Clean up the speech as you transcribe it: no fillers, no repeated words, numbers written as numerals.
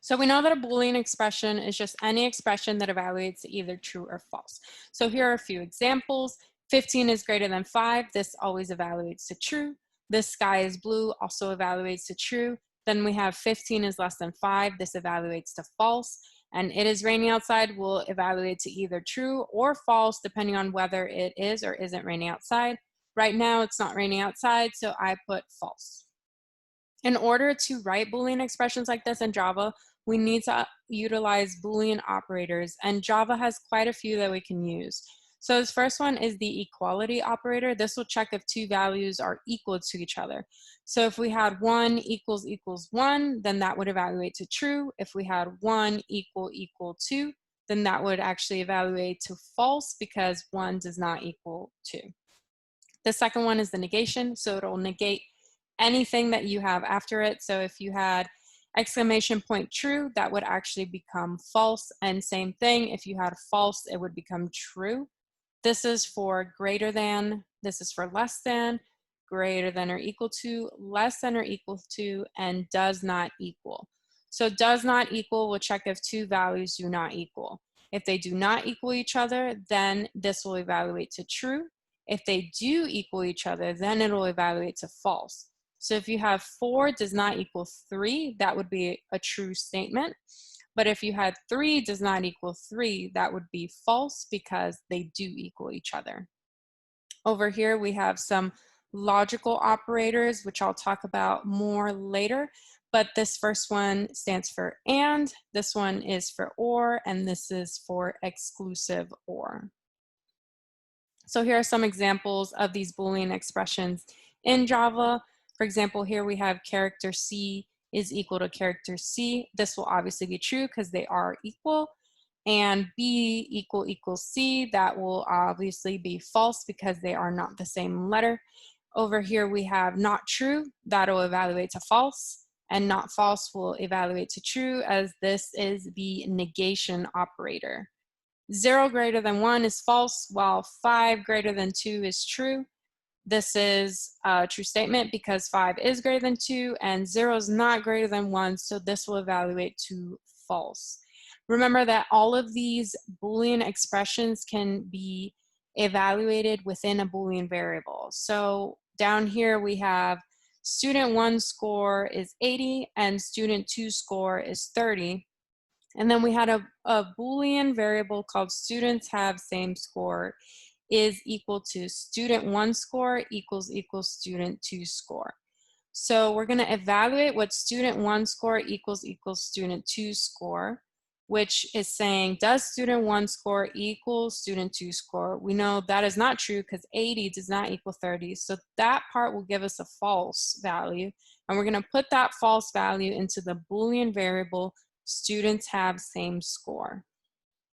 So we know that a Boolean expression is just any expression that evaluates either true or false. So here are a few examples. 15 is greater than 5. This always evaluates to true. The sky is blue also evaluates to true. Then we have 15 is less than 5. This evaluates to false. And it is raining outside will evaluate to either true or false, depending on whether it is or isn't raining outside. Right now, it's not raining outside, so I put false. In order to write Boolean expressions like this in Java, we need to utilize Boolean operators, and Java has quite a few that we can use. So this first one is the equality operator. This will check if two values are equal to each other. So if we had 1 equals equals 1, then that would evaluate to true. If we had 1 equal 2, then that would actually evaluate to false because 1 does not equal 2. The second one is the negation. So it'll negate anything that you have after it. So if you had exclamation point true, that would actually become false. And same thing, if you had false, it would become true. This is for greater than, this is for less than, greater than or equal to, less than or equal to, and does not equal. So does not equal will check if two values do not equal. If they do not equal each other, then this will evaluate to true. If they do equal each other, then it will evaluate to false. So if you have 4 does not equal 3, that would be a true statement. But if you had 3 does not equal 3, that would be false because they do equal each other. Over here we have some logical operators, which I'll talk about more later. But this first one stands for and, this one is for or, and this is for exclusive or. So here are some examples of these Boolean expressions in Java. For example, here we have character C is equal to character C. This will obviously be true because they are equal. And B equals C, that will obviously be false because they are not the same letter. Over here we have not true, that'll evaluate to false. And not false will evaluate to true, as this is the negation operator. 0 greater than 1 is false, while 5 greater than 2 is true. This is a true statement because 5 is greater than 2 and 0 is not greater than 1, so this will evaluate to false. Remember that all of these Boolean expressions can be evaluated within a Boolean variable. So down here we have student 1 score is 80 and student 2 score is 30. And then we had a Boolean variable called students have same score is equal to student 1 score equals student 2 score. So we're going to evaluate what student 1 score equals student 2 score, which is saying, does student 1 score equal student 2 score? We know that is not true because 80 does not equal 30. So that part will give us a false value. And we're going to put that false value into the Boolean variable students have same score.